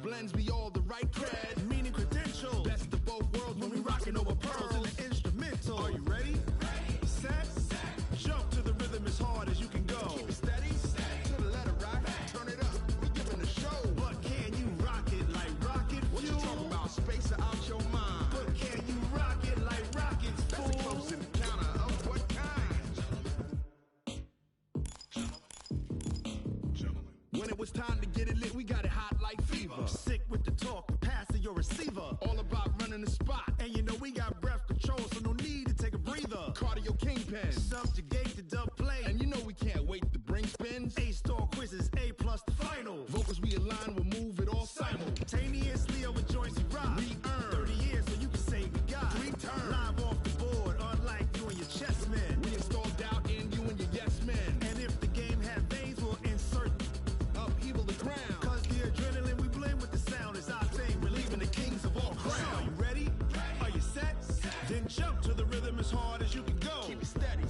blends be all the right cred, meaning credentials. Best of both worlds when we rockin' over pearls in the instrumental. Are you ready? Set. Jump to the rhythm as hard as you can go. Keep it steady. To the letter right. Turn it up. We giving a show. But can you rock it like rocket fuel? What you talking about? Space out your mind. But can you rock it like rockets, fool? That's a close encounter of what kind? Gentlemen. When it was time to get it lit, we got it hot like fever. Sick with the talk, passing your receiver. All about running the spot. And you know we got breath control, so no need to take a breather. Cardio kingpin. Subjugate the dub play. And you know we can't wait to bring spins. A-star quizzes, A+ the final. Vocals we align, we'll move it all simultaneously over joints we rock. We earn 30 years so you can say we got 3 turns. Live off the board, unlike you and your chess men. We installed doubt in you and your yes men. And if the game had veins, we'll insert upheaval the ground. Cause the adrenaline we blend with the sound is our thing. We're leaving the kings of all ground. Are you ready? Are you set? Then jump to the rhythm as hard as you can go. Keep it steady.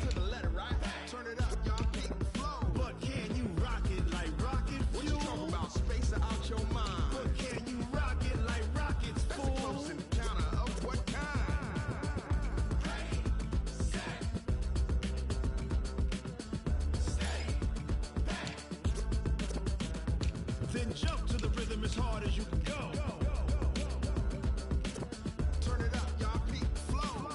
To the letter right. Turn it up, y'all. Keep the flow. But can you rock it like rocket fuel? What you talking about? Space out your mind. But can you rock it like rockets, fool? That's a close encounter of what kind? Then jump to the rhythm as hard as you can go. Turn it up, y'all. Keep the flow.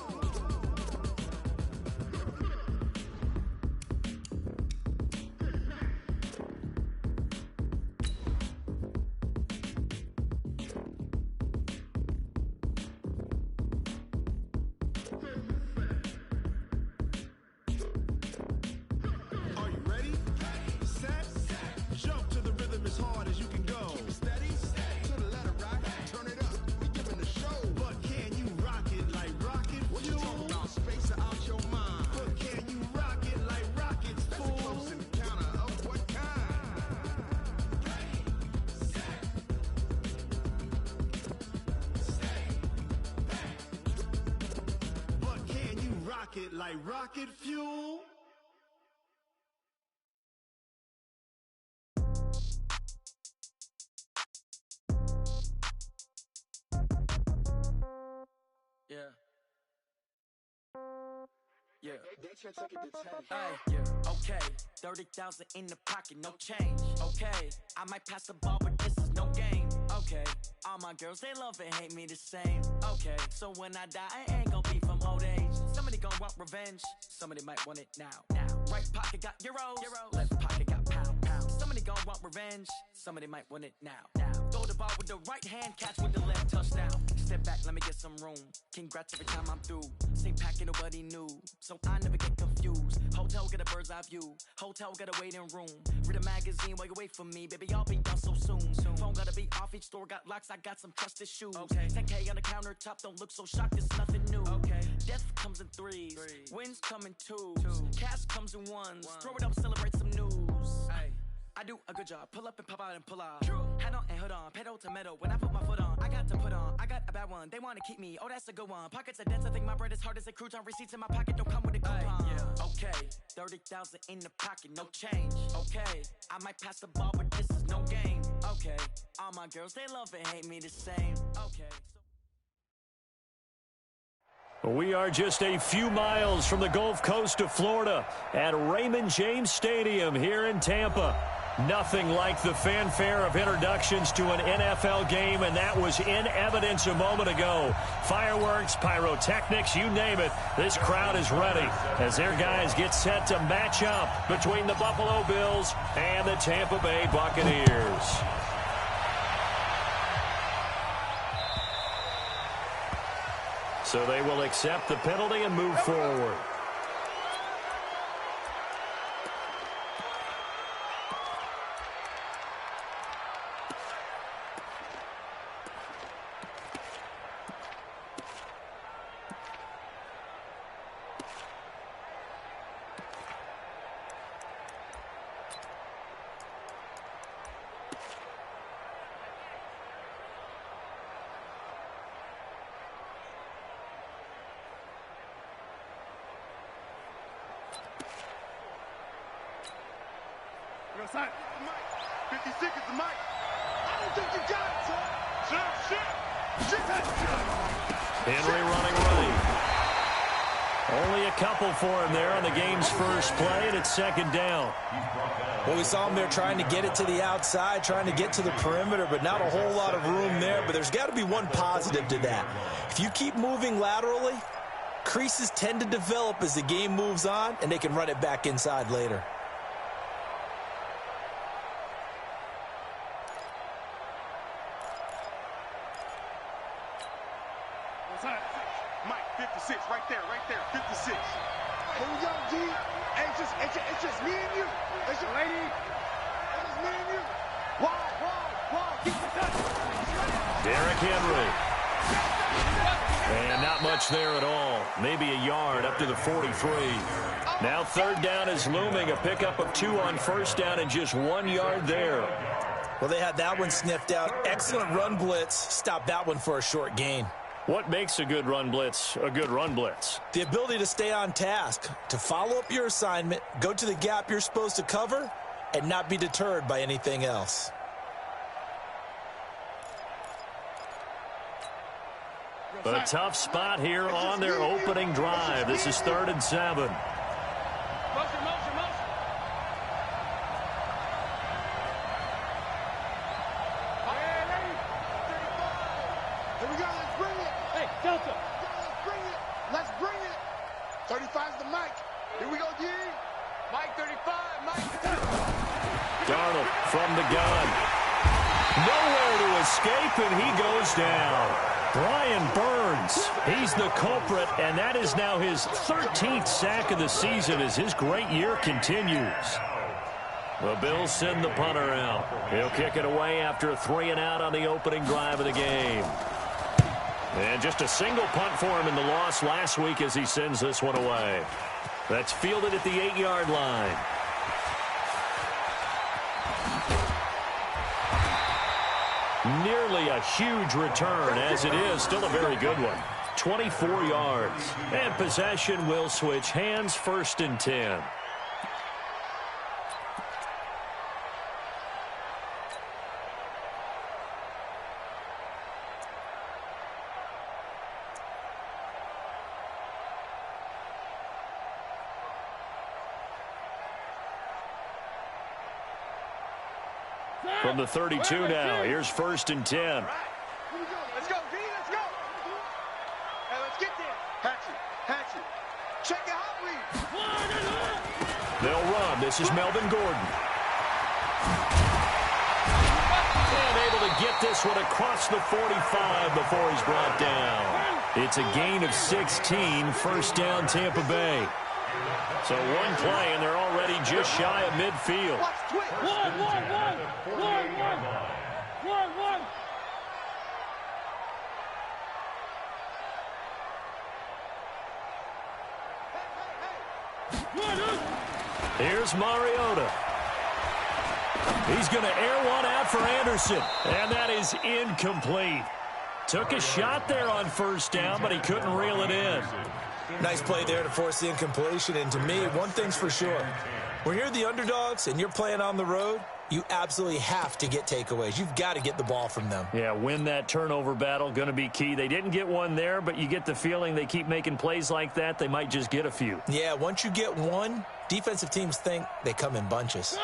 Are you ready? Set. Jump to the rhythm as hard as you can go. Keep it steady. To the letter right. Turn it up. We giving a show. But can you rock it like rocket fuel? What you talking about? Space out your mind. But can you rock it like rockets, fool? That's a close encounter of what kind? But can you rock it like rocket fuel? Yeah. Yeah. Hey, yeah. Okay. 30,000 in the pocket, no change. Okay. I might pass the ball, but this is no game. Okay. All my girls, they love and hate me the same. Okay. So when I die, I ain't gon' be from old age. Somebody gon' want revenge. Somebody might want it now. Right pocket got euros. Left pocket got pound. Somebody gon' want revenge. Somebody might want it now. Throw the ball with the right hand, catch with the left, touchdown. Step back, let me get some room. Congrats every time I'm through. Same packet, nobody knew, so I never get confused. Hotel get a bird's eye view. Hotel got a waiting room. Read a magazine while you wait for me, baby. I'll be done so soon. Phone gotta be off. Each store got locks. I got some trusted shoes. Okay. 10K on the countertop. Don't look so shocked. It's nothing new. Okay. Death comes in threes. Wins come in twos. Cash comes in ones. Throw it up, celebrate some news. Ay. I do a good job. Pull up and pop out and pull out. Head on and hood on. Pedal to metal. When I put my foot on, I got to put on. I got a bad one. They want to keep me. Oh, that's a good one. Pockets are dense. I think my bread is hard as a crouton. Receipts in my pocket don't come with a coupon. Yeah. Okay. 30,000 in the pocket. No change. Okay. I might pass the ball, but this is no game. Okay. All my girls, they love and hate me the same. Okay. We are just a few miles from the Gulf Coast of Florida at Raymond James Stadium here in Tampa. Nothing like the fanfare of introductions to an NFL game, and that was in evidence a moment ago. Fireworks, pyrotechnics, you name it. This crowd is ready as their guys get set to match up between the Buffalo Bills and the Tampa Bay Buccaneers. So they will accept the penalty and move forward. Sign. 50 seconds, Mike. Henry running right. Only a couple for him there on the game's first play, and it's second down. Well, we saw him there trying to get it to the outside, trying to get to the perimeter, but not a whole lot of room there. But there's got to be one positive to that. If you keep moving laterally, creases tend to develop as the game moves on, and they can run it back inside later. Mike, 56, right there, 56. Here we go, G. Hey, it's just me and you. It's just lady. It's just me and you. Why? Keep the touch. Derrick Henry. And not much there at all. Maybe a yard up to the 43. Now third down is looming. A pickup of 2 on first down and just 1 yard there. Well, they had that one sniffed out. Excellent run blitz. Stop that one for a short gain. What makes a good run blitz a good run blitz? The ability to stay on task, to follow up your assignment, go to the gap you're supposed to cover, and not be deterred by anything else. A tough spot here on their opening drive. This is 3rd and 7. Motion. Here we go, let's bring it. Hey, Delta. Let's bring it. 35's the Mike. Here we go, D. Mike 35, Mike. Darnold from the gun. Nowhere to escape, and he goes down. Brian Burns, he's the culprit, and that is now his 13th sack of the season as his great year continues. The Bills send the punter out. He'll kick it away after a 3-and-out on the opening drive of the game. And just a single punt for him in the loss last week as he sends this one away. That's fielded at the 8-yard line. Nearly a huge return, as it is still a very good one. 24 yards. And possession will switch hands, 1st and 10. From the 32 now, here's 1st and 10. Here we go. Let's go, D. Let's go. Hey, let's get there. Hatchet. Check it out, read. They'll run. This is Melvin Gordon. And able to get this one across the 45 before he's brought down. It's a gain of 16, 1st down Tampa Bay. So one play, and they're already just shy of midfield. One. Here's Mariota. He's going to air one out for Anderson, and that is incomplete. Took a shot there on 1st down, but he couldn't reel it in. Nice play there to force the incompletion. And to me, one thing's for sure. When you're the underdogs and you're playing on the road, you absolutely have to get takeaways. You've got to get the ball from them. Yeah, win that turnover battle, going to be key. They didn't get one there, but you get the feeling they keep making plays like that, they might just get a few. Yeah, once you get one, defensive teams think they come in bunches.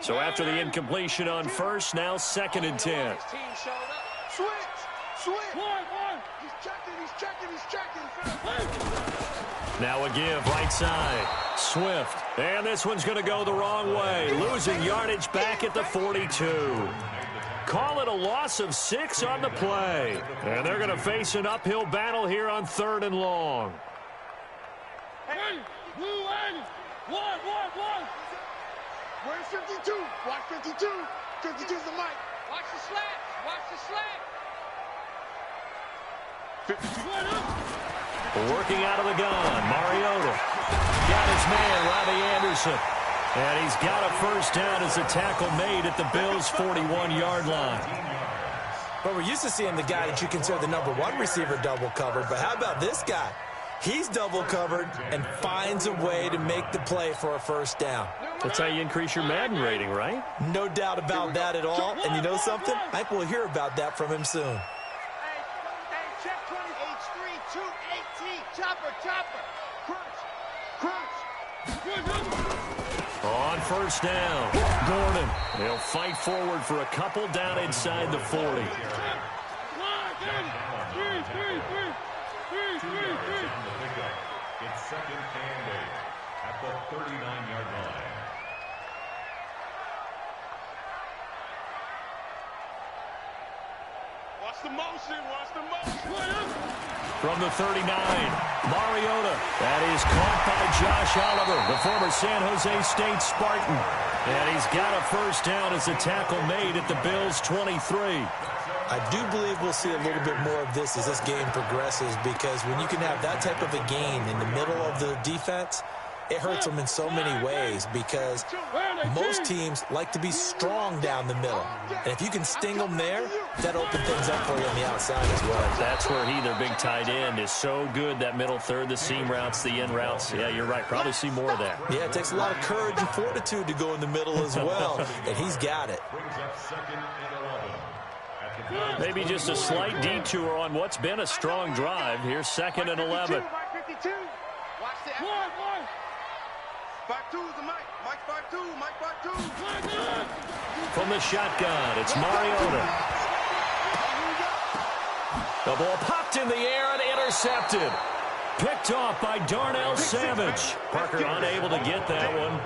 So after the incompletion on 1st, now 2nd and 10. Switch. He's checking. Now a give, right side. Swift. And this one's going to go the wrong way. Losing yardage back at the 42. Call it a loss of 6 on the play. And they're going to face an uphill battle here on 3rd and long. Where's 52? Watch 52. 52's the mic. Watch the slant. 52. Working out of the gun, Mariota. Got his man, Robbie Anderson. And he's got a 1st down as a tackle made at the Bills' 41-yard line. But we're used to seeing the guy that you consider the #1 receiver double covered. But how about this guy? He's double covered and finds a way to make the play for a 1st down. That's how you increase your Madden rating, right? No doubt about that at all. And you know something? I think we'll hear about that from him soon. Hey, check 20. H3218. Chopper. Crunch. On first down, Gordon. He'll fight forward for a couple down inside the 40. It's second and 8 at the 39-yard line. Watch the motion. From the 39, Mariota. That is caught by Josh Oliver, the former San Jose State Spartan. And he's got a first down as a tackle made at the Bills' 23. I do believe we'll see a little bit more of this as this game progresses, because when you can have that type of a gain in the middle of the defense, it hurts them in so many ways, because most teams like to be strong down the middle. And if you can sting them there, that opens things up for you on the outside as well. That's where their big tight end, is so good, that middle third, the seam routes, the in routes. Yeah, you're right. Probably see more of that. Yeah, it takes a lot of courage and fortitude to go in the middle as well, and he's got it. Brings up second and 11. Maybe just a slight detour on what's been a strong drive. Here's second and 11. Mike 52. Watch that. One. 5-2 is the Mike. Mike 5-2. Mike 5-2. From the shotgun, it's Mariota. The ball popped in the air and intercepted. Picked off by Darnell Savage. Parker unable to get that one.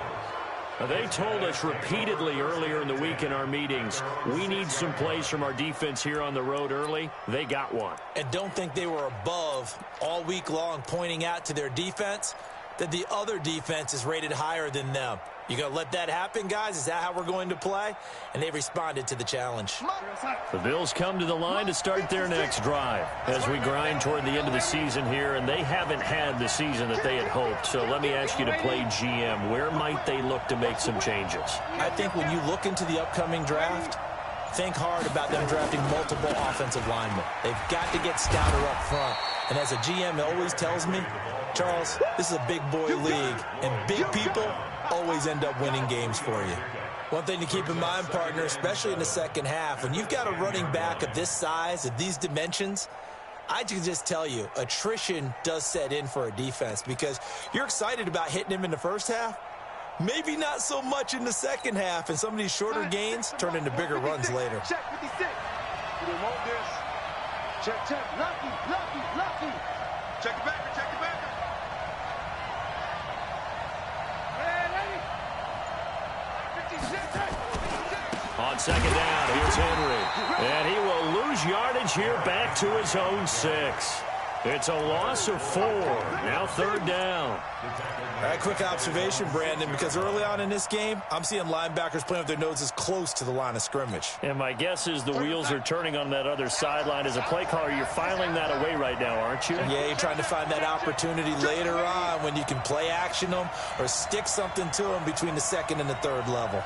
They told us repeatedly earlier in the week in our meetings, we need some plays from our defense here on the road early. They got one. And don't think they were above all week long, pointing out to their defense that the other defense is rated higher than them. You going to let that happen, guys? Is that how we're going to play? And they responded to the challenge. The Bills come to the line to start their next drive as we grind toward the end of the season here, and they haven't had the season that they had hoped. So let me ask you to play GM. Where might they look to make some changes? I think when you look into the upcoming draft, think hard about them drafting multiple offensive linemen. They've got to get stouter up front. And as a GM always tells me, Charles, this is a big boy league, and big people always end up winning games for you. One thing to keep in mind, partner, especially in the second half, when you've got a running back of this size, of these dimensions, I can just tell you, attrition does set in for a defense, because you're excited about hitting him in the first half, maybe not so much in the second half, and some of these shorter gains turn into bigger runs later. Check 56. You don't want this. Check. Lucky. Check it back. On second down, here's Henry. And he will lose yardage here back to his own 6. It's a loss of 4. Now third down. All right, quick observation, Brandon, because early on in this game, I'm seeing linebackers playing with their noses close to the line of scrimmage. And my guess is the wheels are turning on that other sideline. As a play caller, you're filing that away right now, aren't you? Yeah, you're trying to find that opportunity later on when you can play action them or stick something to them between the second and the third level.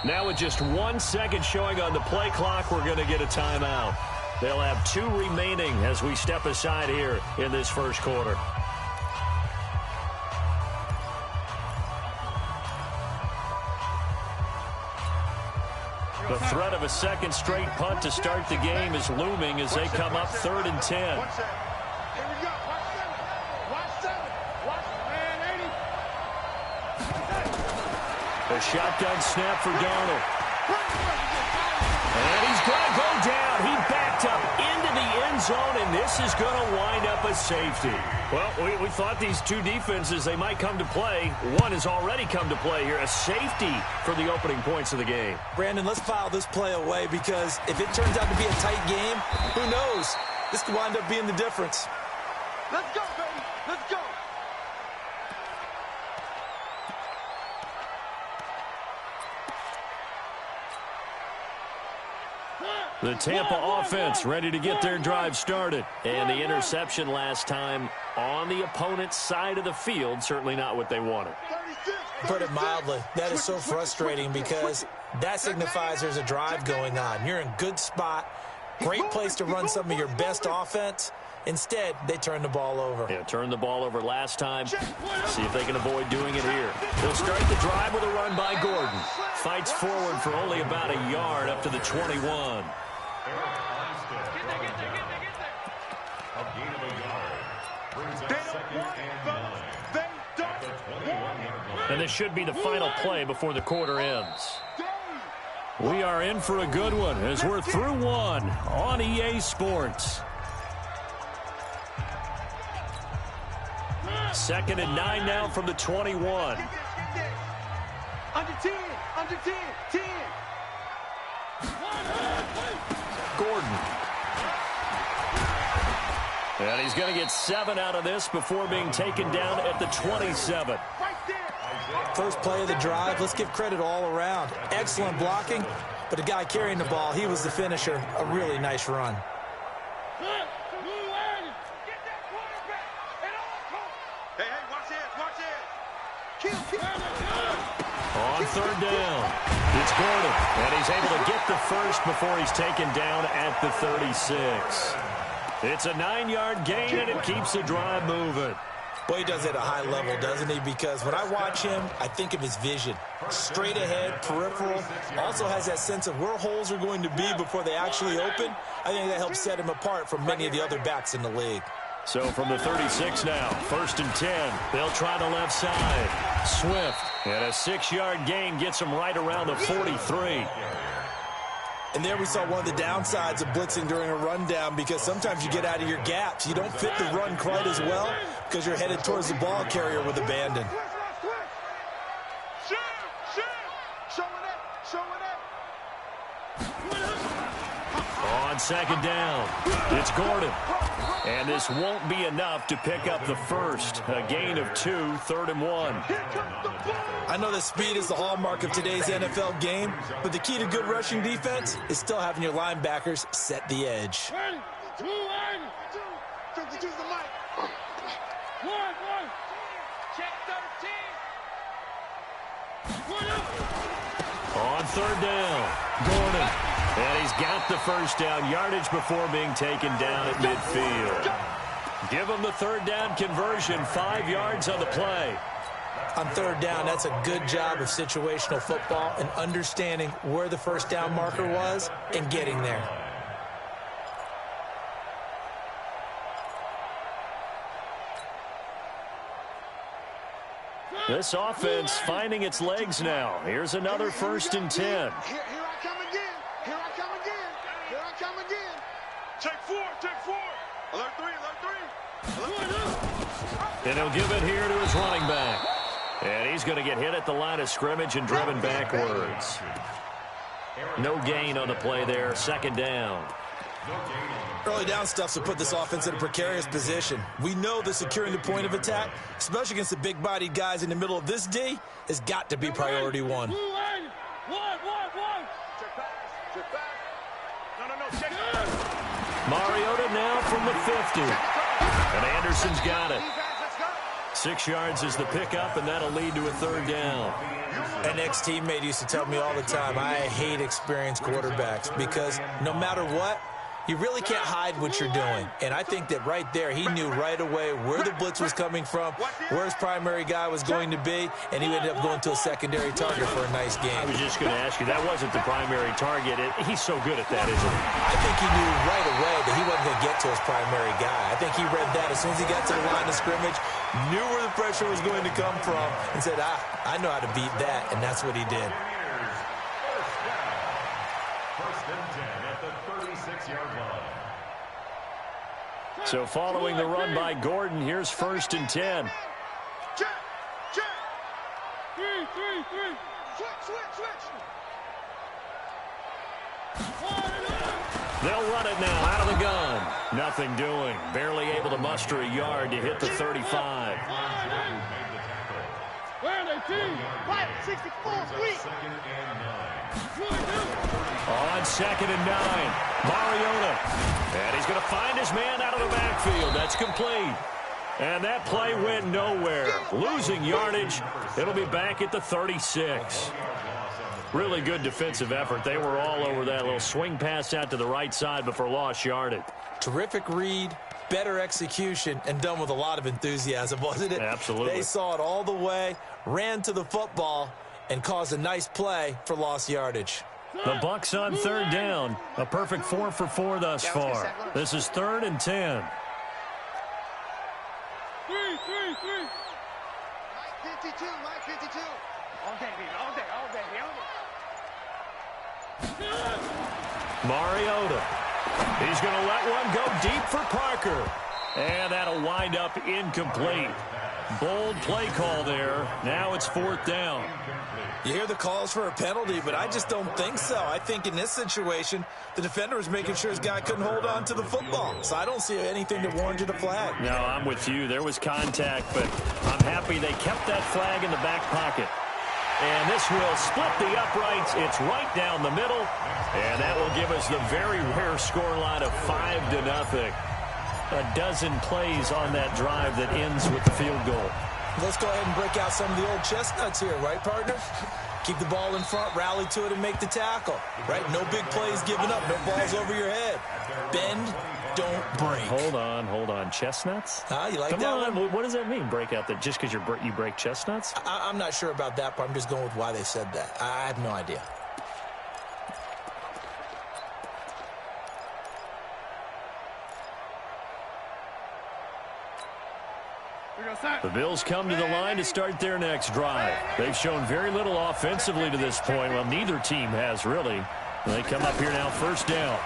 Now with just 1 second showing on the play clock, we're going to get a timeout. They'll have 2 remaining as we step aside here in this first quarter. The threat of a second straight punt to start the game is looming as they come up 3rd and 10. A shotgun snap for Darnold. And he's going to go down. He backed up into the end zone, and this is going to wind up a safety. Well, we thought these two defenses, they might come to play. One has already come to play here, a safety for the opening points of the game. Brandon, let's file this play away, because if it turns out to be a tight game, who knows? This could wind up being the difference. Let's go, baby. Let's go. The Tampa offense ready to get their drive started. And the interception last time on the opponent's side of the field, certainly not what they wanted. put it mildly. That is so frustrating because that signifies there's a drive going on. You're in good spot, great place to run some of your best offense. Instead, they turn the ball over. Yeah, turned the ball over last time. See if they can avoid doing it here. They'll start the drive with a run by Gordon. Fights forward for only about a yard up to the 21. And this should be the final play before the quarter ends. We are in for a good one as we're through one on EA Sports. 2nd and 9 now from the 21. Under 10, under 10, 10. Gordon. And he's going to get 7 out of this before being taken down at the 27. First play of the drive, let's give credit all around. Excellent blocking, but the guy carrying the ball, he was the finisher. A really nice run. On 3rd down, it's Gordon, and he's able to get the first before he's taken down at the 36. It's a 9-yard gain, and it keeps the drive moving. Boy, he does it at a high level, doesn't he? Because when I watch him, I think of his vision. Straight ahead, peripheral. Also has that sense of where holes are going to be before they actually open. I think that helps set him apart from many of the other backs in the league. So from the 36 now, 1st and 10. They'll try the left side. Swift, and a 6-yard gain gets him right around the 43. And there we saw one of the downsides of blitzing during a rundown, because sometimes you get out of your gaps. You don't fit the run quite as well because you're headed towards the ball carrier with abandon. On 2nd down, it's Gordon. And this won't be enough to pick up the first. A gain of 2, 3rd and 1. I know that speed is the hallmark of today's NFL game, but the key to good rushing defense is still having your linebackers set the edge. On 3rd down, Gordon. And he's got the first down, yardage before being taken down at midfield. Give him the 3rd down conversion, 5 yards on the play. On 3rd down, that's a good job of situational football and understanding where the first down marker was and getting there. This offense finding its legs now. Here's another 1st and 10. Here I come again. Here I come again. Here I come again. Take 4, take 4. Alert 3, alert 3. And he'll give it here to his running back. And he's going to get hit at the line of scrimmage and driven backwards. No gain on the play there, 2nd down. Early down stuff to put this offense in a precarious position. We know that securing the point of attack, especially against the big-bodied guys in the middle of this D, has got to be priority 1. Mariota now from the 50. And Anderson's got it. 6 yards is the pickup, and that'll lead to a 3rd down. An ex-teammate used to tell me all the time, I hate experienced quarterbacks because no matter what, you really can't hide what you're doing. And I think that right there, he knew right away where the blitz was coming from, where his primary guy was going to be, and he ended up going to a secondary target for a nice game. I was just going to ask you, that wasn't the primary target. He's so good at that, isn't he? I think he knew right away that he wasn't going to get to his primary guy. I think he read that as soon as he got to the line of scrimmage, knew where the pressure was going to come from, and said, I know how to beat that, and that's what he did. So following the run by Gordon, here's 1st and 10. Check, check. 3. Switch. They'll run it now out of the gun. Nothing doing. Barely able to muster a yard to hit the 35. Where are they, team? 64, sweet. On 2nd and 9, Mariota. And he's going to find his man out of the backfield. That's complete. And that play went nowhere. Losing yardage. It'll be back at the 36. Really good defensive effort. They were all over that little swing pass out to the right side before lost yardage. Terrific read, better execution, and done with a lot of enthusiasm, wasn't it? Absolutely. They saw it all the way, ran to the football, and caused a nice play for lost yardage. The Bucs on third down. A perfect 4 for 4 thus far. This is 3rd and 10. 52, Mike 52. All day, baby, all day, all day, all day. Mariota. He's going to let one go deep for Parker. And that'll wind up incomplete. Bold play call there. Now it's 4th down. You hear the calls for a penalty, but I just don't think so. I think in this situation, the defender was making sure his guy couldn't hold on to the football. So I don't see anything that warranted a flag. No, I'm with you. There was contact, but I'm happy they kept that flag in the back pocket. And this will split the uprights. It's right down the middle. And that will give us the very rare scoreline of 5-0. A dozen plays on that drive that ends with the field goal. Let's go ahead and break out some of the old chestnuts here, right, partner? Keep the ball in front, rally to it, and make the tackle, right? No big plays given up, no balls over your head. Bend, don't break. Hold on. Chestnuts? You like Come that on. one? What does that mean, break out? That just because you break chestnuts? I'm not sure about that, but I'm just going with why they said that. I have no idea. The Bills come to the line to start their next drive. They've shown very little offensively to this point. Well, neither team has, really. They come up here now, 1st down.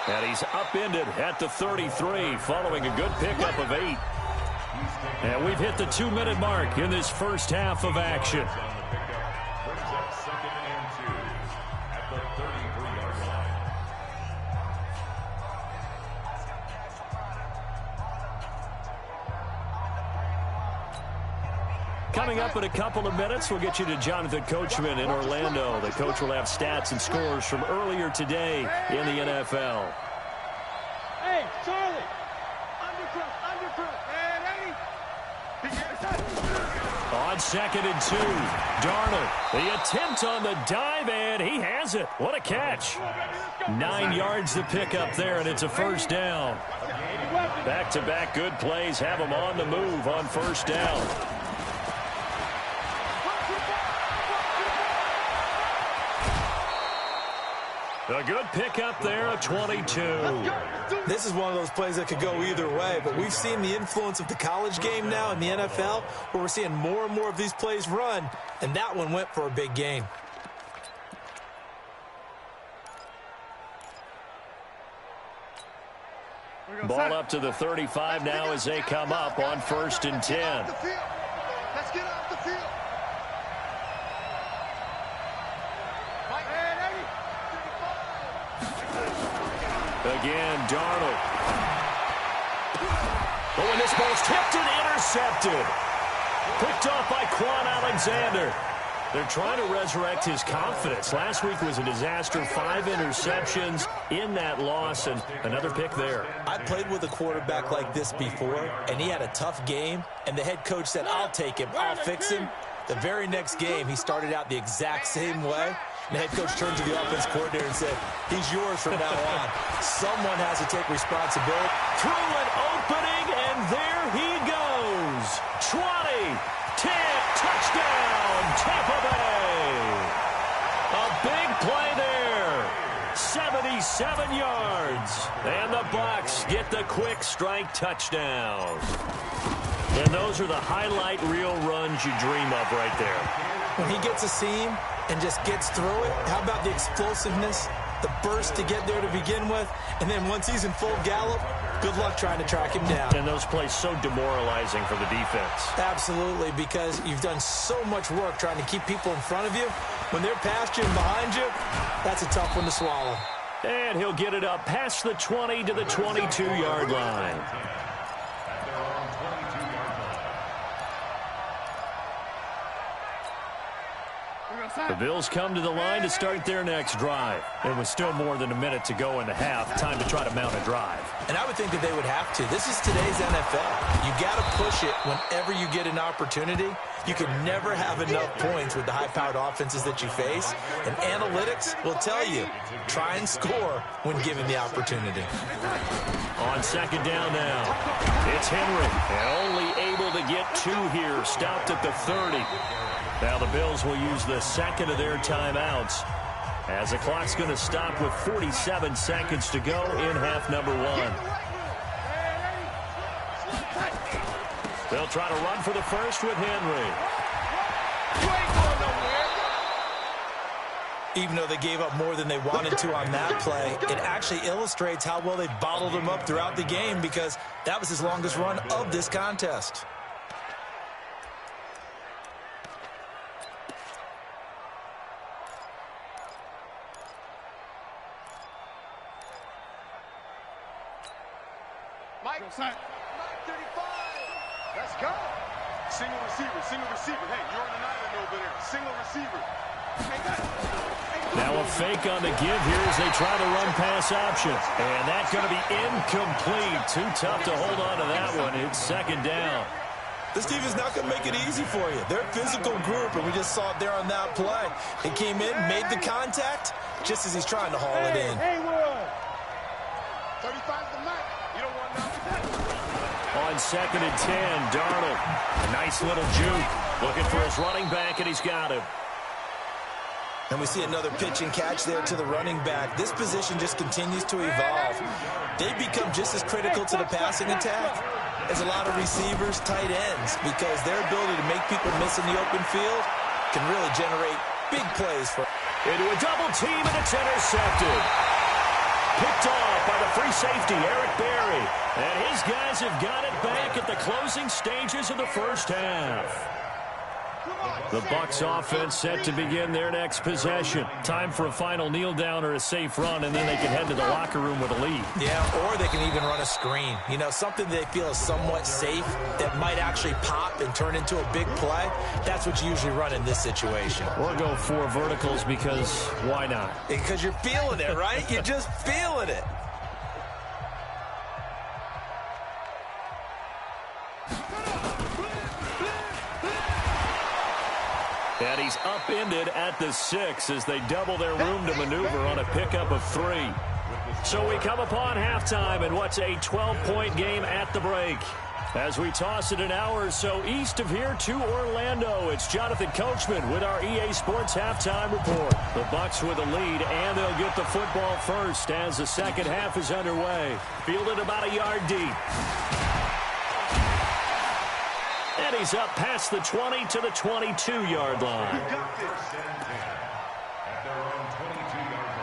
And he's upended at the 33, following a good pickup of 8. And we've hit the 2-minute mark in this first half of action. Coming up in a couple of minutes, we'll get you to Jonathan Coachman in Orlando. The coach will have stats and scores from earlier today in the NFL. Hey, Charlie. Undercrook. On 2nd and 2, Darnold. The attempt on the dive, and he has it. What a catch. 9 yards to pick up there, and it's a 1st down. Back-to-back good plays have him on the move on 1st down. A good pickup there, a 22. This is one of those plays that could go either way, but we've seen the influence of the college game now in the NFL, where we're seeing more and more of these plays run, and that one went for a big gain. Ball up to the 35 now as they come up on 1st and 10. Let's get off the field. Again, Darnold. Oh, and this ball's tipped and intercepted. Picked off by Quan Alexander. They're trying to resurrect his confidence. Last week was a disaster. 5 interceptions in that loss, and another pick there. I played with a quarterback like this before, and he had a tough game, and the head coach said, I'll take him, I'll fix him. The very next game, he started out the exact same way. The head coach turned to the offense coordinator and said, he's yours from now on. Someone has to take responsibility. Through an opening, and there he goes. 20, 10, touchdown, Tampa Bay. A big play there. 77 yards. And the Bucs get the quick strike touchdown. And those are the highlight reel runs you dream of right there. When he gets a seam and just gets through it, how about the explosiveness, the burst to get there to begin with, and then once he's in full gallop, good luck trying to track him down. And those plays so demoralizing for the defense. Absolutely, because you've done so much work trying to keep people in front of you. When they're past you and behind you, that's a tough one to swallow. And he'll get it up past the 20 to the 22-yard line. The Bills come to the line to start their next drive. It was still more than a minute to go in the half. Time to try to mount a drive. And I would think that they would have to. This is today's NFL. You got to push it whenever you get an opportunity. You can never have enough points with the high-powered offenses that you face. And analytics will tell you, try and score when given the opportunity. On second down now, it's Henry. And only able to get 2 here. Stopped at the 30. Now the Bills will use the second of their timeouts as the clock's going to stop with 47 seconds to go in half number 1. They'll try to run for the first with Henry. Even though they gave up more than they wanted to on that play, it actually illustrates how well they bottled him up throughout the game because that was his longest run of this contest. Mike 35. Let's go. Single receiver, single receiver. Hey, you're on an island over there. Single receiver. Now a fake on the give here as they try the run pass option. And that's going to be incomplete. Too tough to hold on to that one. It's second down. This team is not going to make it easy for you. They're a physical group, and we just saw it there on that play. He came in, made the contact, just as he's trying to haul it in. 35's the mark. You don't want nothing. On second and 10, Darnold. A nice little juke. Looking for his running back, and he's got him. And we see another pitch and catch there to the running back. This position just continues to evolve. They become just as critical to the passing attack as a lot of receivers, tight ends, because their ability to make people miss in the open field can really generate big plays for. Into a double team, and it's intercepted. Picked off by the free safety, Eric Berry. And his guys have got it back at the closing stages of the first half. The Bucs offense set to begin their next possession. Time for a final kneel down or a safe run, and then they can head to the locker room with a lead. Yeah, or they can even run a screen. You know, something they feel is somewhat safe that might actually pop and turn into a big play. That's what you usually run in this situation. Or go 4 verticals because why not? Because you're feeling it, right? You're just feeling it. And he's upended at the 6 as they double their room to maneuver on a pickup of 3. So we come upon halftime in what's a 12-point game at the break. As we toss it an hour or so east of here to Orlando, it's Jonathan Coachman with our EA Sports Halftime Report. The Bucs with a lead, and they'll get the football first as the second half is underway. Fielded about a yard deep. And he's up past the 20 to the 22-yard line. At their own 22-yard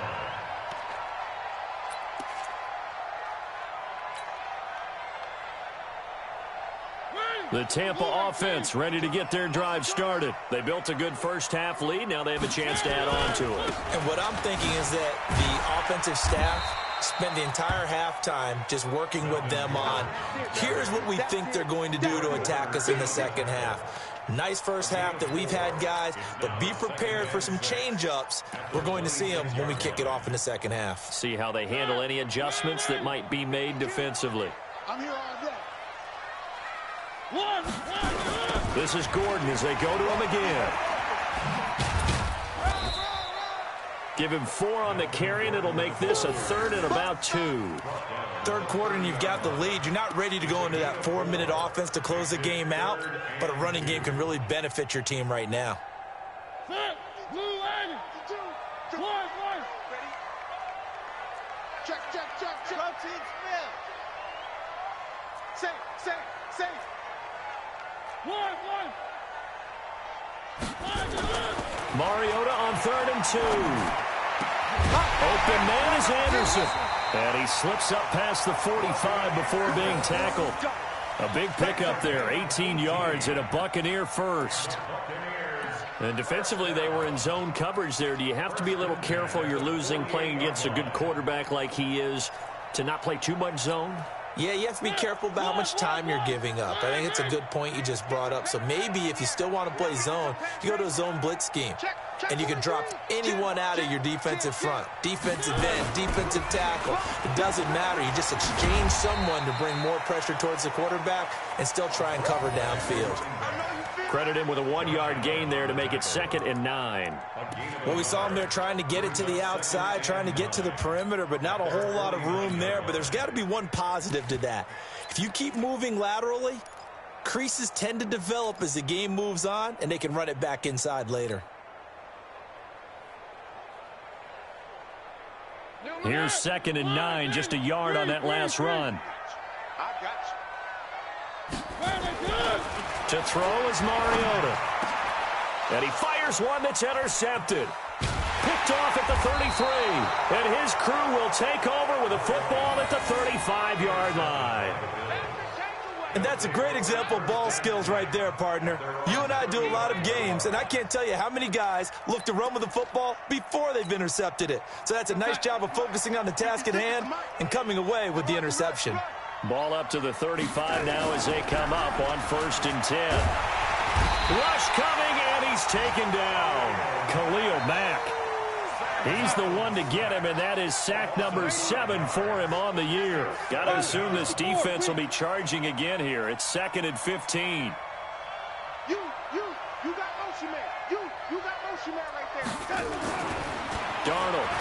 line. The Tampa offense ready to get their drive started. They built a good first-half lead. Now they have a chance to add on to it. And what I'm thinking is that the offensive staff spend the entire halftime just working with them on, here's what we think they're going to do to attack us in the second half. Nice first half that we've had, guys, but be prepared for some change-ups. We're going to see them when we kick it off in the second half. See how they handle any adjustments that might be made defensively. I'm here all day. This is Gordon as they go to him again. Give him 4 on the carry, and it'll make this a 3rd and about 2. Third quarter, and you've got the lead. You're not ready to go into that 4-minute offense to close the game out, but a running game can really benefit your team right now. Check. Safe. Mariota on 3rd and 2. Open man is Anderson. And he slips up past the 45 before being tackled. A big pickup there, 18 yards and a Buccaneer first. And defensively, they were in zone coverage there. Do you have to be a little careful? You're losing playing against a good quarterback like he is to not play too much zone? Yeah, you have to be careful about how much time you're giving up. I think it's a good point you just brought up. So maybe if you still want to play zone, you go to a zone blitz scheme. And you can drop anyone out of your defensive front. Defensive end, defensive tackle. It doesn't matter. You just exchange someone to bring more pressure towards the quarterback and still try and cover downfield. Credit him with a 1-yard gain there to make it 2nd and 9. Well, we saw him there trying to get it to the outside, trying to get to the perimeter, but not a whole lot of room there. But there's got to be one positive to that. If you keep moving laterally, creases tend to develop as the game moves on, and they can run it back inside later. Here's 2nd and 9, just a yard on that last run. To throw is Mariota. And he fires one that's intercepted. Picked off at the 33. And his crew will take over with a football at the 35-yard line. And that's a great example of ball skills right there, partner. You and I do a lot of games, and I can't tell you how many guys look to run with the football before they've intercepted it. So that's a nice job of focusing on the task at hand and coming away with the interception. Ball up to the 35 now as they come up on 1st and 10. Rush coming, and he's taken down. Khalil Mack. He's the one to get him, and that is sack number 7 for him on the year. Got to assume this defense will be charging again here. It's 2nd and 15. You got motion man. You got motion man right there. Darnold.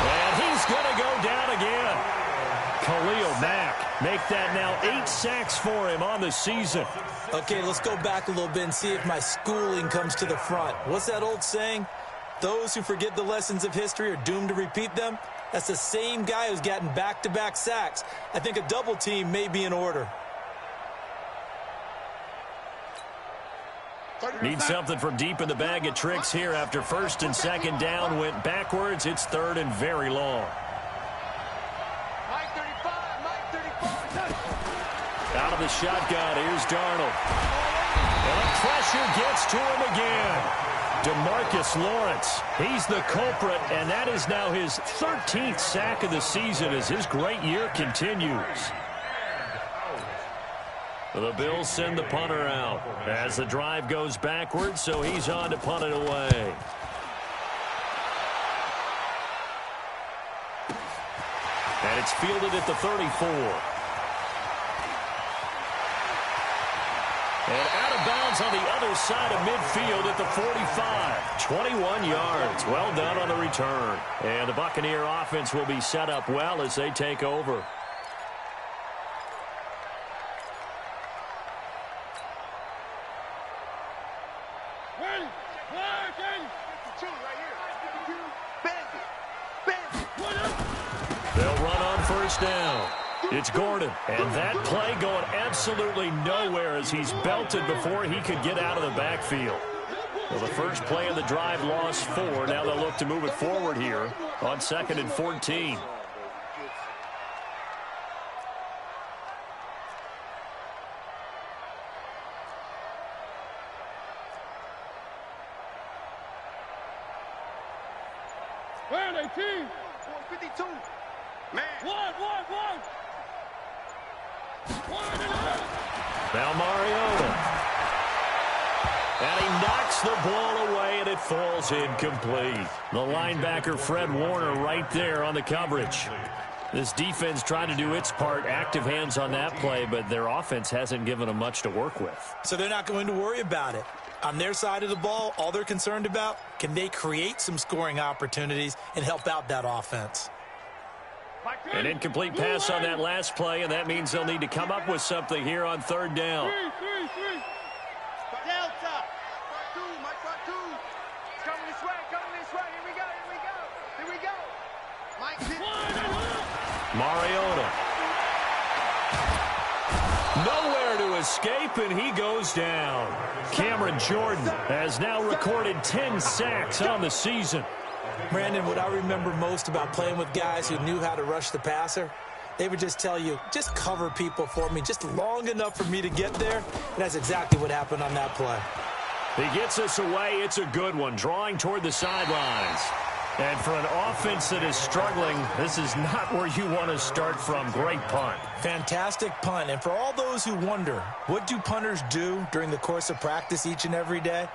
And he's going to go down again. Khalil Mack. Make that now 8 sacks for him on the season. Okay, let's go back a little bit and see if my schooling comes to the front. What's that old saying? Those who forget the lessons of history are doomed to repeat them. That's the same guy who's gotten back-to-back sacks. I think a double team may be in order. Need something from deep in the bag of tricks here after 1st and 2nd down. Went backwards. It's 3rd and very long. Mike 35. Out of the shotgun. Here's Darnold. And pressure gets to him again. DeMarcus Lawrence, he's the culprit, and that is now his 13th sack of the season as his great year continues. The Bills send the punter out as the drive goes backwards, so he's on to punt it away. And it's fielded at the 34. And out of bounds on the other side of midfield at the 45. 21 yards. Well done on the return. And the Buccaneer offense will be set up well as they take over. They'll run on 1st down. It's Gordon, and that play going absolutely nowhere as he's belted before he could get out of the backfield. Well, the first play of the drive lost 4. Now they'll look to move it forward here on 2nd and 14. Where 18? 452. Man. One. Now Mariota. And he knocks the ball away, and it falls incomplete. The linebacker, Fred Warner, right there on the coverage. This defense trying to do its part, active hands on that play, but their offense hasn't given them much to work with. So they're not going to worry about it. On their side of the ball, all they're concerned about, can they create some scoring opportunities and help out that offense? An incomplete pass on that last play, and that means they'll need to come up with something here on 3rd down. Delta. My front two. It's coming this way. Here we go. Mike. Mariota. Nowhere to escape, and he goes down. Cameron Jordan has now recorded 10 sacks on the season. Brandon, what I remember most about playing with guys who knew how to rush the passer, they would just tell you, just cover people for me, just long enough for me to get there. And that's exactly what happened on that play. He gets us away. It's a good one, drawing toward the sidelines. And for an offense that is struggling, this is not where you want to start from. Great punt. Fantastic punt. And for all those who wonder, what do punters do during the course of practice each and every day?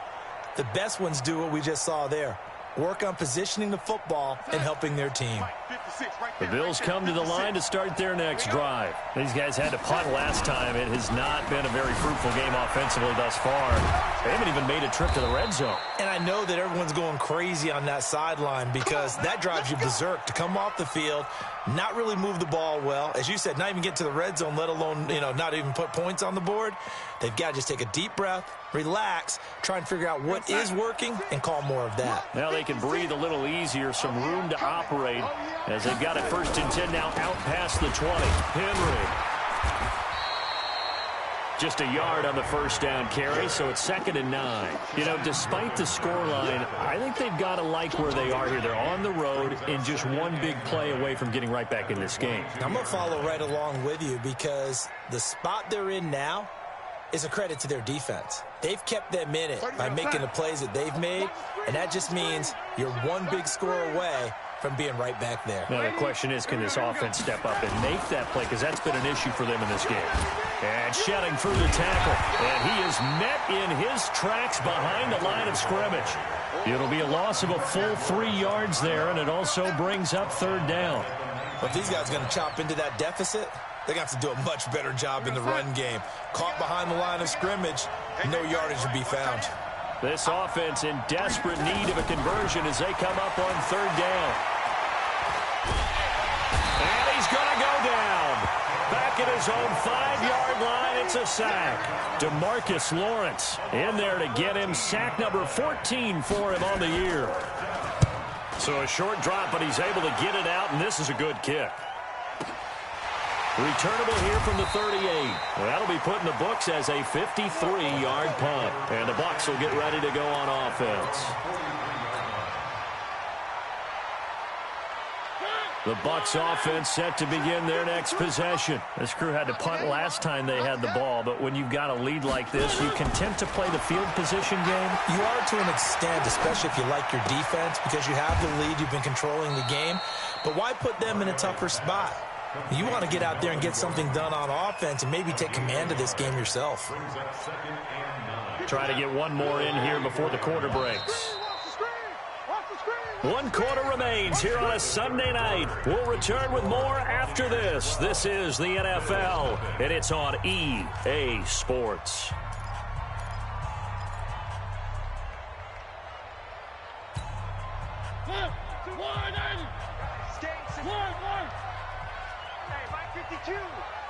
The best ones do what we just saw there. Work on positioning the football and helping their team. The Bills come to the line to start their next drive. These guys had to punt last time. It has not been a very fruitful game offensively thus far. They haven't even made a trip to the red zone. And I know that everyone's going crazy on that sideline because that drives you berserk to come off the field, not really move the ball well. As you said, not even get to the red zone, let alone, not even put points on the board. They've got to just take a deep breath, relax, try and figure out what is working, and call more of that. Now they can breathe a little easier, some room to operate as they've got it 1st and 10 now out past the 20. Henry. Just a yard on the first down carry, so it's 2nd and 9. Despite the scoreline, I think they've got to like where they are here. They're on the road and just one big play away from getting right back in this game. I'm going to follow right along with you because the spot they're in now is a credit to their defense. They've kept them in it by making the plays that they've made, and that just means you're one big score away from being right back there. Now the question is, can this offense step up and make that play? Because that's been an issue for them in this game. And shedding through the tackle. And he is met in his tracks behind the line of scrimmage. It'll be a loss of a full 3 yards there, and it also brings up 3rd down. But these guys are going to chop into that deficit. They're going to have to do a much better job in the run game. Caught behind the line of scrimmage, no yardage to be found. This offense in desperate need of a conversion as they come up on 3rd down. And he's going to go down. Back at his own 5-yard line, it's a sack. DeMarcus Lawrence in there to get him sack number 14 for him on the year. So a short drop, but he's able to get it out, and this is a good kick. Returnable here from the 38. That'll be put in the books as a 53-yard punt. And the Bucs will get ready to go on offense. The Bucs offense set to begin their next possession. This crew had to punt last time they had the ball, but when you've got a lead like this, you content to play the field position game? You are to an extent, especially if you like your defense, because you have the lead, you've been controlling the game. But why put them in a tougher spot? You want to get out there and get something done on offense and maybe take command of this game yourself. Try to get one more in here before the quarter breaks. 1 quarter remains here on a Sunday night. We'll return with more after this. This is the NFL, and it's on EA Sports.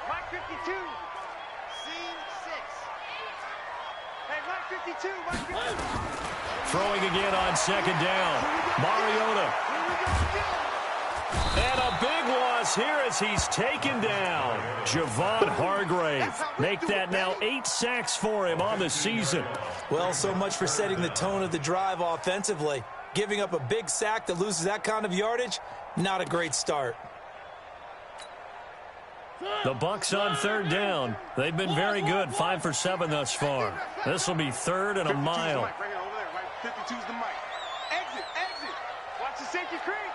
Mike 52. Scene 6. Hey, Mike 52. Mike 52. Throwing again on 2nd down. Mariota. And a big loss here as he's taken down. Javon Hargrave. Make that now 8 sacks for him on the season. Well, so much for setting the tone of the drive offensively. Giving up a big sack that loses that kind of yardage, not a great start. The Bucs on 3rd down. They've been very good, 5 for 7 thus far. This will be 3rd and a mile. Right here, over there, right? 52's the mic. Exit. Watch the safety creep.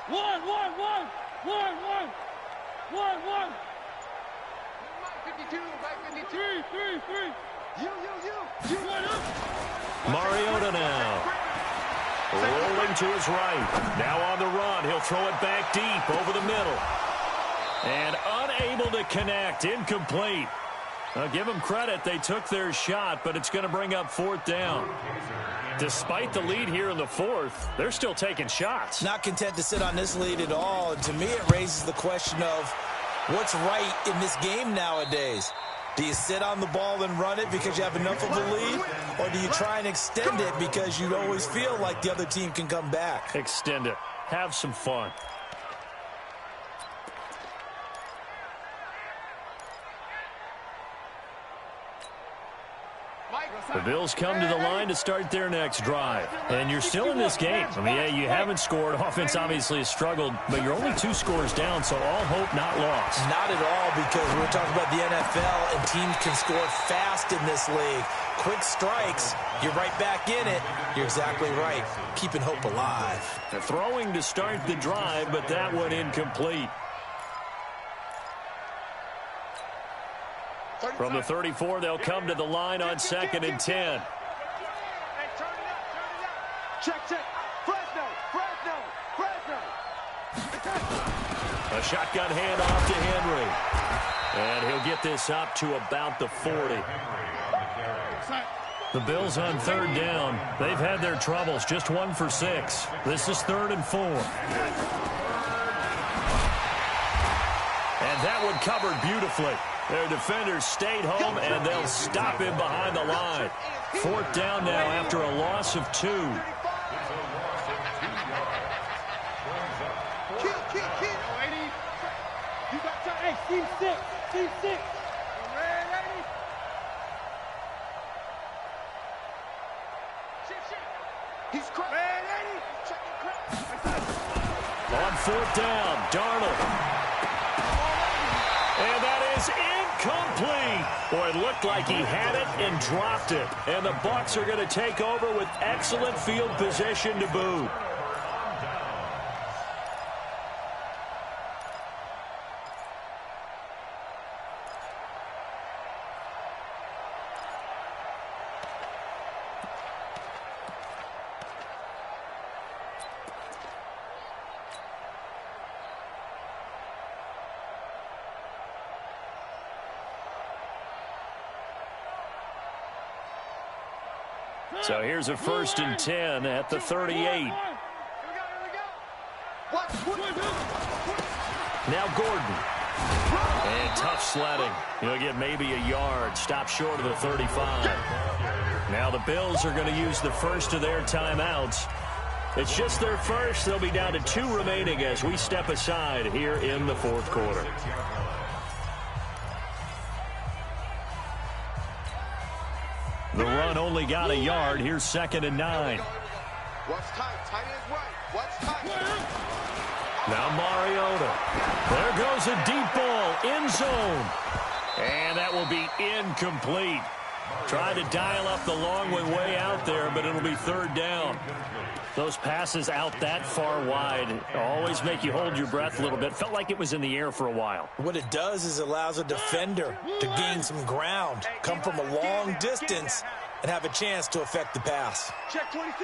One. Mike 52, Mike 52. Three. You. Mariota now. Rolling to his right. Now on the run. He'll throw it back deep over the middle. And unable to connect. Incomplete. I'll give them credit. They took their shot, but it's going to bring up 4th down. Despite the lead here in the 4th, they're still taking shots. Not content to sit on this lead at all. And to me, it raises the question of what's right in this game nowadays. Do you sit on the ball and run it because you have enough of a lead? Or do you try and extend it because you always feel like the other team can come back? Extend it. Have some fun. The Bills come to the line to start their next drive. And you're still in this game. I mean, yeah, you haven't scored. Offense obviously has struggled, but you're only 2 scores down, so all hope not lost. Not at all, because we're talking about the NFL, and teams can score fast in this league. Quick strikes, you're right back in it. You're exactly right. Keeping hope alive. They're throwing to start the drive, but that one incomplete. From the 34, they'll come to the line on 2nd and 10. Check. Fresno. A shotgun handoff to Henry. And he'll get this up to about the 40. The Bills on 3rd down. They've had their troubles, just 1 for 6. This is 3rd and 4. And that one covered beautifully. Their defenders stayed home, and they'll stop him behind the line. 4th down now after a loss of 2. Hey, team 6. He's On 4th down, Darnold. And that is incomplete. Boy, it looked like he had it and dropped it. And the Bucs are going to take over with excellent field position to boot. So here's a 1st and 10 at the 38. Now Gordon. And tough sledding. He'll get maybe a yard. Stop short of the 35. Now the Bills are going to use the first of their timeouts. It's just their first. They'll be down to 2 remaining as we step aside here in the 4th quarter. The run only got a yard. Here's 2nd and 9. What's tight? Tight ends right. What's tight? Now Mariota. There goes a deep ball. End zone. And that will be incomplete. Tried to dial up the long way out there, but it'll be 3rd down. Those passes out that far wide always make you hold your breath a little bit. Felt like it was in the air for a while. What it does is allows a defender to gain some ground, come from a long distance, and have a chance to affect the pass. Check 26.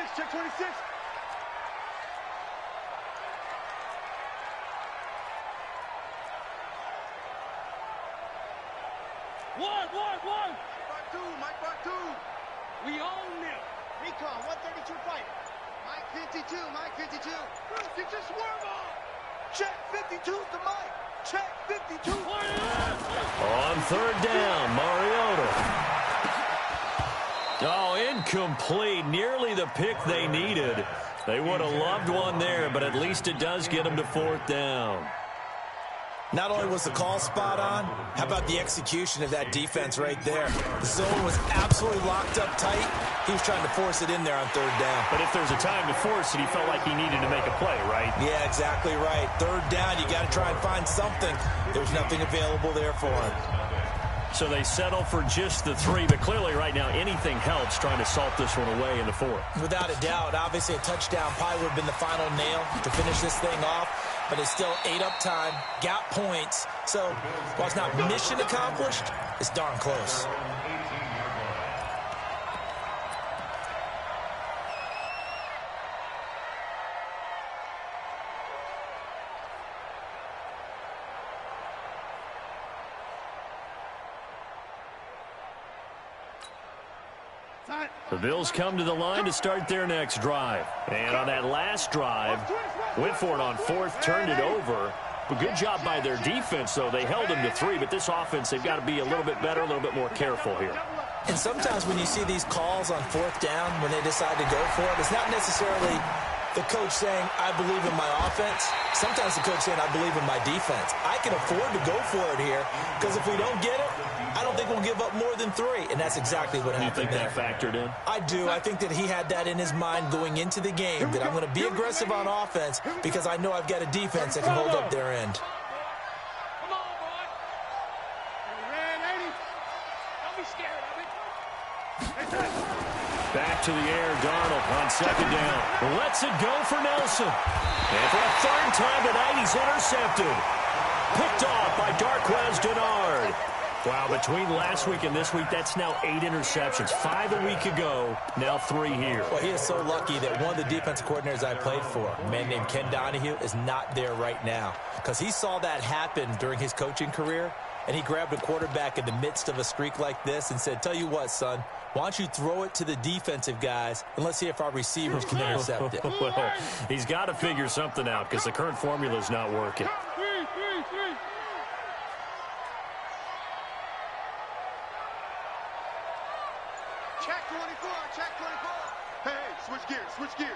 One. Mike Bartu. We own it. Recon, 132 fighter. Mike 52. Get your swerve on. Check 52 to Mike. Check 52. On 3rd down, Mariota. Oh, incomplete. Nearly the pick they needed. They would have loved one there, but at least it does get them to 4th down. Not only was the call spot on, how about the execution of that defense right there? The zone was absolutely locked up tight. He was trying to force it in there on 3rd down. But if there's a time to force it, he felt like he needed to make a play, right? Yeah, exactly right. 3rd down, you got to try and find something. There's nothing available there for him. So they settle for just the 3, but clearly right now anything helps trying to salt this one away in the 4th. Without a doubt, obviously a touchdown probably would have been the final nail to finish this thing off, but it's still 8 up time, got points. So while it's not mission accomplished, it's darn close. The Bills come to the line to start their next drive. And on that last drive, went for it on 4th, turned it over. But good job by their defense, though. They held them to 3, but this offense, they've got to be a little bit better, a little bit more careful here. And sometimes when you see these calls on 4th down, when they decide to go for it, it's not necessarily the coach saying, I believe in my offense. Sometimes the coach saying, I believe in my defense. I can afford to go for it here, because if we don't get it, I don't think we'll give up more than 3, and that's exactly what happened. You think that factored in? I do. I think that he had that in his mind going into the game, that I'm going to be aggressive on offense because I know I've got a defense that can hold up their end. Come on, boy. Red 80. Don't be scared of it. Back to the air, Darnold on 2nd down. Lets it go for Nelson. And for a 3rd time tonight, he's intercepted. Picked off by Darquez Denard. Wow, between last week and this week, that's now 8 interceptions. 5 a week ago, now 3 here. Well, he is so lucky that one of the defensive coordinators I played for, a man named Ken Donahue, is not there right now. Because he saw that happen during his coaching career, and he grabbed a quarterback in the midst of a streak like this and said, tell you what, son, why don't you throw it to the defensive guys, and let's see if our receivers can intercept it. Well, he's got to figure something out because the current formula is not working. Check 24, check 24. Hey, switch gears, switch gears.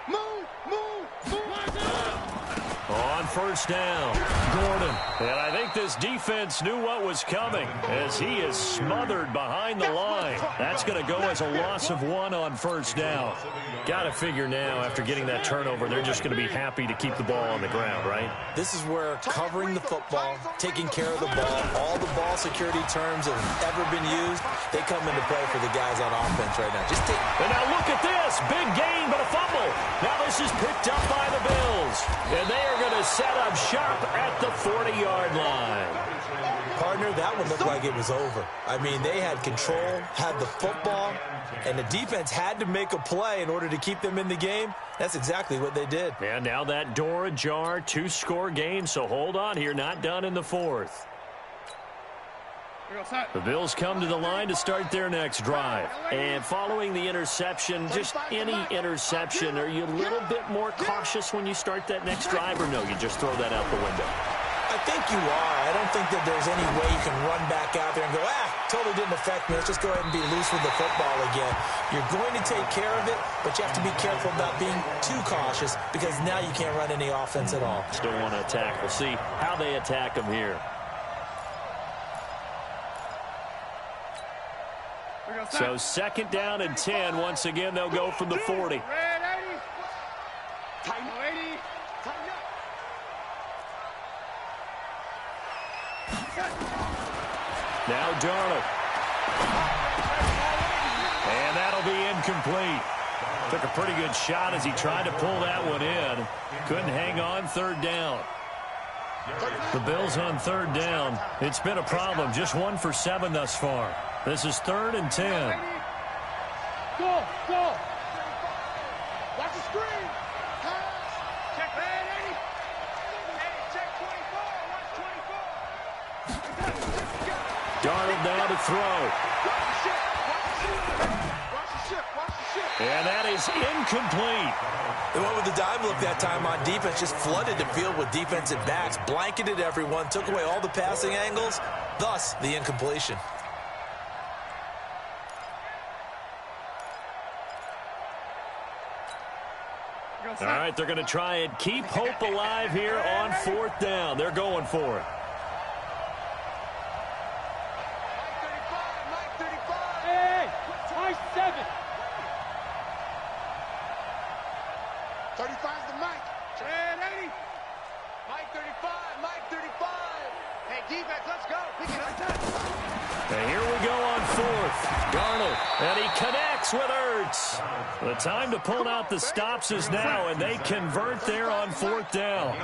Move. On 1st down, Gordon. And I think this defense knew what was coming as he is smothered behind the line. That's going to go as a loss of 1 on 1st down. Got to figure now, after getting that turnover, they're just going to be happy to keep the ball on the ground, right? This is where covering the football, taking care of the ball, all the ball security terms have ever been used, they come into play for the guys on offense right now. And now look at this. Big gain, but a fumble. Now this is picked up by the Bills. And they are going to set up shop at the 40-yard line. Partner, that one looked like it was over. I mean, they had control, had the football, and the defense had to make a play in order to keep them in the game. That's exactly what they did. And now that door ajar, 2-score game, so hold on here, not done in the 4th. The Bills come to the line to start their next drive. And following the interception, just any interception, are you a little bit more cautious when you start that next drive, or no, you just throw that out the window? I think you are. I don't think that there's any way you can run back out there and go, totally didn't affect me. Let's just go ahead and be loose with the football again. You're going to take care of it, but you have to be careful about being too cautious because now you can't run any offense at all. Still want to attack. We'll see how they attack them here. So 2nd down and 10. Once again, they'll go from the 40. Red 80. Tighten 80. Tighten up. Now Darnold. And that'll be incomplete. Took a pretty good shot as he tried to pull that one in. Couldn't hang on 3rd down. The Bills on 3rd down. It's been a problem. Just 1 for 7 thus far. This is 3rd and 10. Go. Watch the screen. Pass. Check red 80. Hey, check 24. Watch 24. Darnold now to throw. Watch the ship. And that is incomplete. They went with the dive look that time on defense, just flooded the field with defensive backs, blanketed everyone, took away all the passing angles, thus the incompletion. All right, they're going to try and keep hope alive here on 4th down. They're going for it. Mike 35. Hey, Mike 7. 35's the Mike. Red 80. Mike 35. Hey, defense, let's go. Pick it up. And here we go on 4th. Darnold, and he connects with Ertz. The time to pull out the stops is now, and they convert there on 4th down.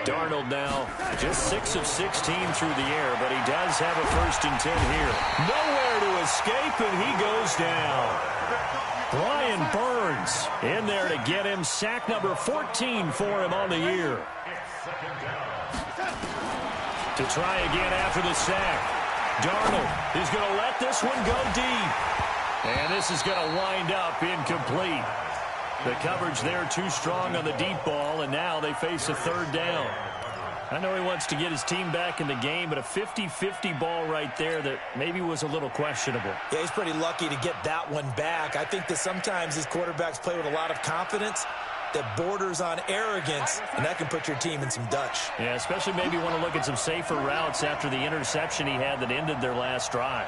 Darnold now just 6 of 16 through the air, but he does have a 1st and 10 here. Nowhere to escape, and he goes down. Brian Burns in there to get him. Sack number 14 for him on the year. To try again after the sack. Darnold is going to let this one go deep. And this is going to wind up incomplete. The coverage there too strong on the deep ball, and now they face a 3rd down. I know he wants to get his team back in the game, but a 50-50 ball right there that maybe was a little questionable. Yeah, he's pretty lucky to get that one back. I think that sometimes these quarterbacks play with a lot of confidence, that borders on arrogance, and that can put your team in some Dutch. Yeah, especially maybe want to look at some safer routes after the interception he had that ended their last drive.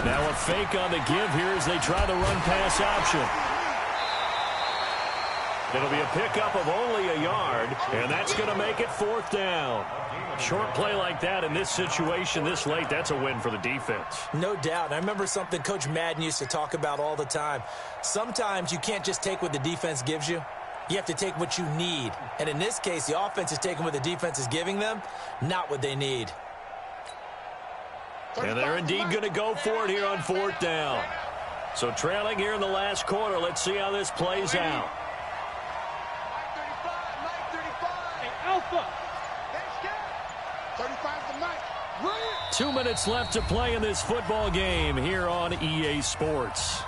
Now a fake on the give here as they try the run-pass option. It'll be a pickup of only a yard, and that's going to make it 4th down. Short play like that in this situation this late, that's a win for the defense. No doubt. And I remember something Coach Madden used to talk about all the time. Sometimes you can't just take what the defense gives you. You have to take what you need. And in this case, the offense is taking what the defense is giving them, not what they need. And they're indeed going to go for it here on 4th down. So trailing here in the last quarter, let's see how this plays out. Alpha. 35's the Mike. 2 minutes left to play in this football game here on EA Sports.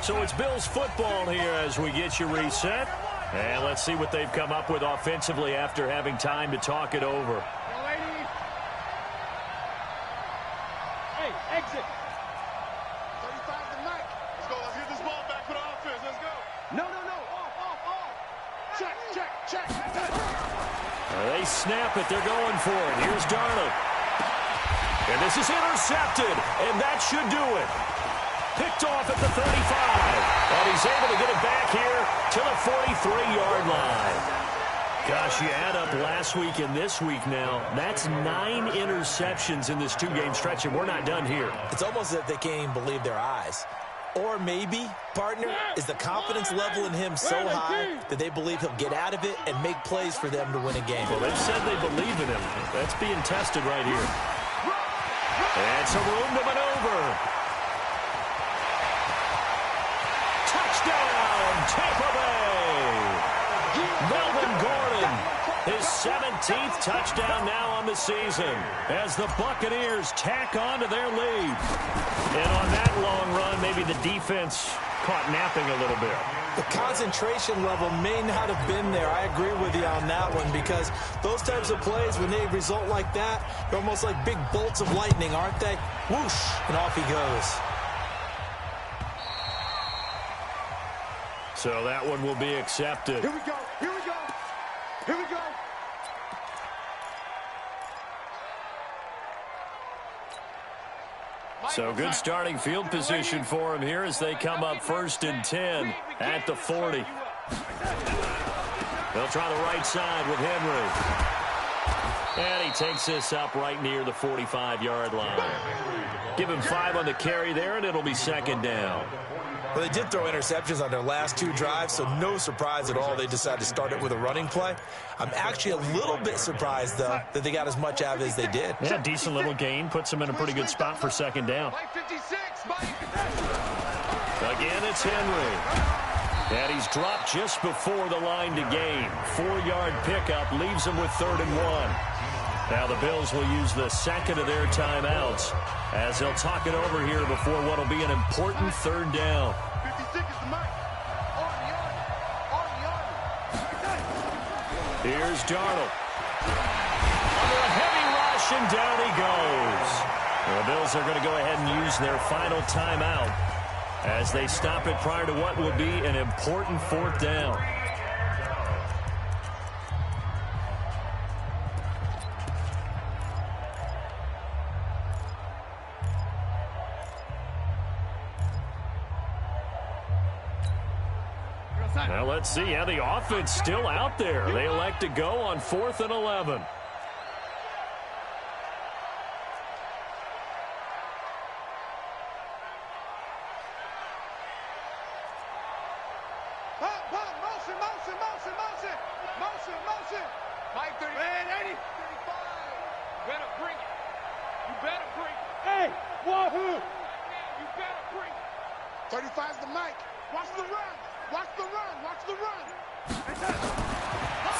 So it's Bills football here as we get you reset. And let's see what they've come up with offensively after having time to talk it over. Exit. 35's the Mike. Let's go. Let's get this ball back for the offense. Let's go. No. Off. Check. They snap it. They're going for it. Here's Darnold. And this is intercepted. And that should do it. Picked off at the 35. And he's able to get it back here to the 43-yard line. Gosh, you add up last week and this week now, that's 9 interceptions in this 2-game stretch, and we're not done here. It's almost as if they can't even believe their eyes. Or maybe, partner, is the confidence level in him so high that they believe he'll get out of it and make plays for them to win a game. Well, they've said they believe in him. That's being tested right here. And some room to maneuver. Touchdown, Tampa Bay! Melvin Gordon, his 17th touchdown now on the season as the Buccaneers tack on to their lead. And on that long run, maybe the defense caught napping a little bit. The concentration level may not have been there. I agree with you on that one because those types of plays, when they result like that, they're almost like big bolts of lightning, aren't they? Whoosh, and off he goes. So that one will be accepted. Here we go. So good starting field position for him here as they come up 1st and 10 at the 40. They'll try the right side with Henry. And he takes this up right near the 45-yard line. Give him 5 on the carry there, and it'll be 2nd down. Well, they did throw interceptions on their last 2 drives, so no surprise at all they decided to start it with a running play. I'm actually a little bit surprised, though, that they got as much out of it as they did. Yeah, decent little gain. Puts them in a pretty good spot for 2nd down. Again, it's Henry. And he's dropped just before the line to gain. 4-yard pickup leaves him with 3rd and 1. Now the Bills will use the 2nd of their timeouts as they'll talk it over here before what will be an important 3rd down. 56 is the Mike. Here's Darnold. Under a heavy rush, and down he goes. The Bills are going to go ahead and use their final timeout as they stop it prior to what will be an important 4th down. Now let's see. Yeah, the offense still out there. They elect to go on 4th and 11. Motion. Mike 30. Man, 80. 35. You better bring it. Hey, wahoo. You better bring it. 35's the Mike. Watch the run. Watch the run.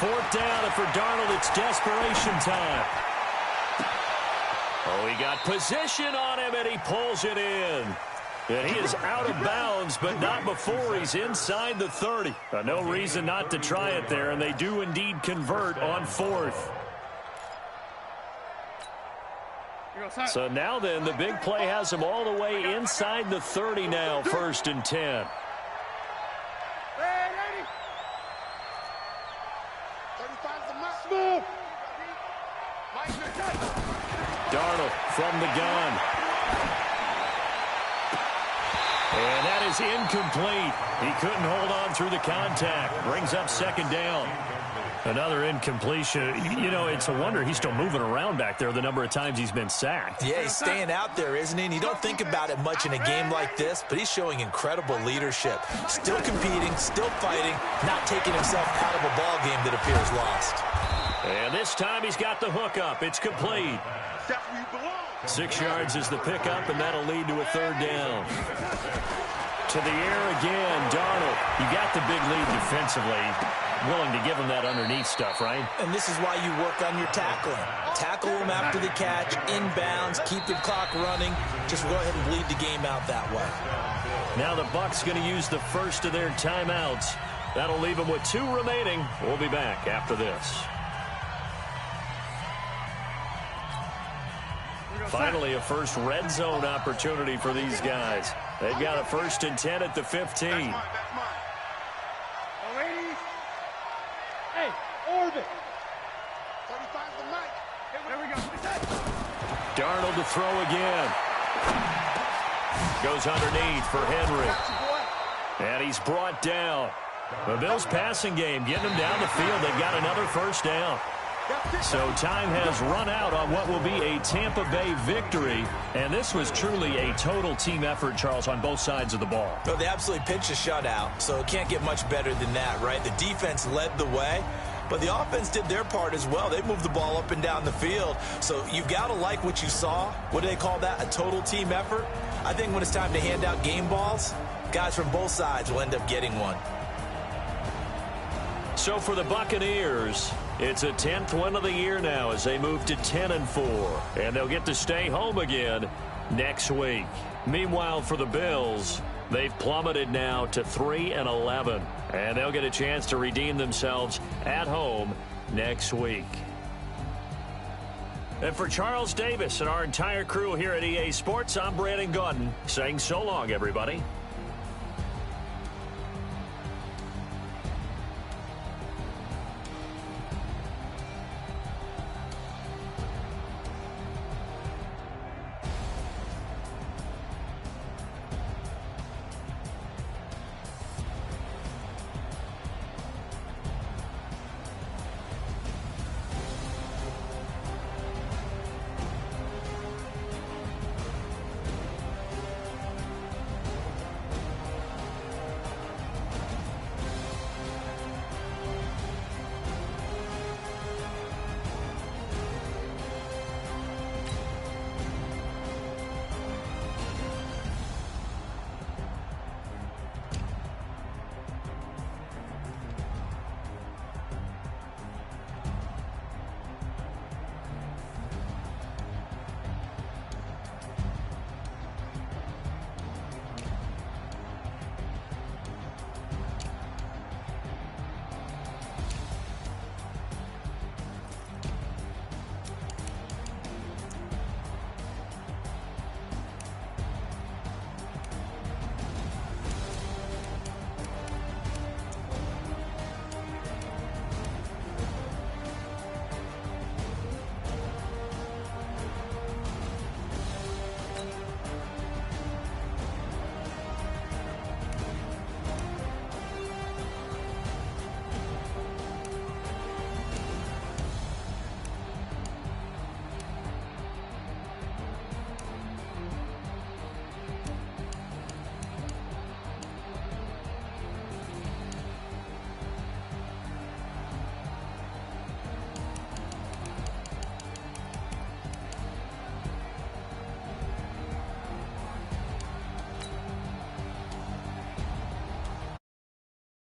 4th down, and for Darnold, it's desperation time. Oh, he got position on him, and he pulls it in. And he is out of bounds, but not before he's inside the 30. No reason not to try it there, and they do indeed convert on 4th. So now then, the big play has him all the way inside the 30 now, 1st and 10. Darnold from the gun. And that is incomplete. He couldn't hold on through the contact. Brings up 2nd down. Another incompletion. You know, it's a wonder he's still moving around back there the number of times he's been sacked. Yeah, he's staying out there, isn't he? And you don't think about it much in a game like this, but he's showing incredible leadership. Still competing, still fighting, not taking himself out of a ball game that appears lost. And this time he's got the hook up. It's complete. 6 yards is the pickup, and that'll lead to a 3rd down. To the air again, Darnold. You got the big lead defensively. Willing to give him that underneath stuff, right? And this is why you work on your tackling. Tackle him after the catch, inbounds, keep the clock running. Just go ahead and bleed the game out that way. Now the Bucs going to use the first of their timeouts. That'll leave them with 2 remaining. We'll be back after this. Finally, a first red zone opportunity for these guys. They've got a 1st and 10 at the 15. Darnold to throw again. Goes underneath for Henry. And he's brought down. The Bills' passing game getting them down the field. They've got another 1st down. So time has run out on what will be a Tampa Bay victory. And this was truly a total team effort, Charles, on both sides of the ball. Well, they absolutely pitched a shutout, so it can't get much better than that, right? The defense led the way, but the offense did their part as well. They moved the ball up and down the field. So you've got to like what you saw. What do they call that? A total team effort? I think when it's time to hand out game balls, guys from both sides will end up getting one. So for the Buccaneers, it's a 10th win of the year now as they move to 10-4. And they'll get to stay home again next week. Meanwhile, for the Bills, they've plummeted now to 3-11. And they'll get a chance to redeem themselves at home next week. And for Charles Davis and our entire crew here at EA Sports, I'm Brandon Gaudin saying so long, everybody.